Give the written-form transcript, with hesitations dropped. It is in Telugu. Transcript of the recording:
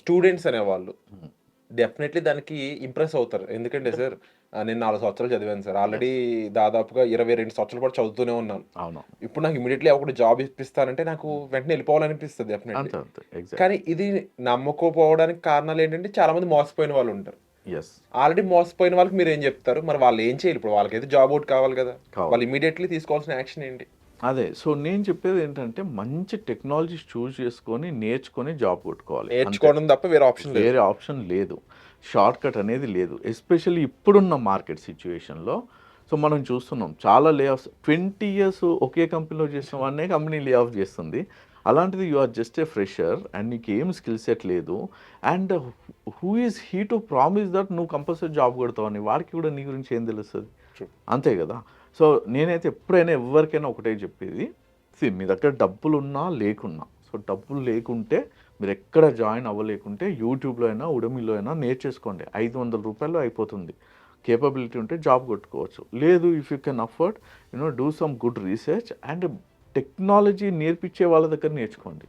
స్టూడెంట్స్ అనేవాళ్ళు హ్మ్. డెఫినైట్‌లీ దానికి ఇంప్రెస్ అవుతారు. ఎందుకంటే అంటే సార్ నేను 4 సంవత్సరాలు చదివాను సార్. Already yes. దాదాపుగా 22 సంవత్సరాల పాటు చదువుతూనే ఉన్నాను. అవును. ఇప్పుడు నాకు ఇమ్మీడియేట్‌లీ ఒకడు జాబ్ ఇప్పిస్తానంటే నాకు వెంటనే ఎళ్ళిపోవాలనిపిస్తది డెఫినైట్‌లీ. అంతే. అంతే. కానీ ఎగ్జాక్ట్‌లీ. ఇది నమ్మకపోవడానికి కారణాలేంటంటే చాలామంది మోసపోయిన వాళ్ళుంటారు. యెస్. ఆల్రెడీ మోసపోయిన వాళ్ళకి మీరేం జెప్తారు? మరి వాళ్ళేం చేయాలి? ఇప్పుడు వాళ్ళకైతే జాబ్ ఒకటి కావాలి గదా! కావాలి. వాళ్ళు ఇమ్మీడియేట్‌లీ తీసుకోవాల్సిన యాక్షన్ ఏంటి? అదే. సో, నేను చెప్పేదేంటంటే మంచి టెక్నాలజీస్ చూజ్ చేసుకొని, నేర్చుకొని జాబ్ కొట్టుకోవాలి. అంతే. నేర్చుకోవడం తప్ప వేరే ఆప్షన్ లేదు. వేరే ఆప్షన్ లేదు. షార్ట్‌కట్ అనేది లేదు. ఎస్పెషల్లీ ఇప్పుడున్న మార్కెట్ సిట్యుయేషన్‌లో సో, మనం చూస్తున్నాం చాలా లే ఆఫ్స్ 20 ఇయర్స్ ఒకే కంపెనీలో చేసిన వాడినే కంపెనీ లే ఆఫ్ చేస్తుంది. అలాంటిది you are just a fresher and నీకేం స్కిల్ సెట్ లేదు. And who is he to promise that నువ్వు కంపల్సరీ జాబ్ కొడతావని. వాడికి కూడా నీ గురించి ఏం తెలుస్తది? ట్రూ. అంతే గదా! సో, నేనైతే ఎప్పుడైనా ఎవ్వరికైనా ఒకటే చెప్పేది. మీ దగ్గర డబ్బులున్నా, లేకున్నా. సో, డబ్బులు లేకుంటే మీరెక్కడ జాయిన్ అవ్వలేకుంటే యూట్యూబ్‌లో అయినా, ఉడమీలో అయినా నేర్చేసుకోండి. రూ. 500 అయిపోతుంది. కేపబిలిటీ ఉంటే జాబ్ కొట్టుకోవచ్చు. లేదు if you can afford do some good research and technology నేర్పించే వాళ్ళ దగ్గర నేర్చుకోండి.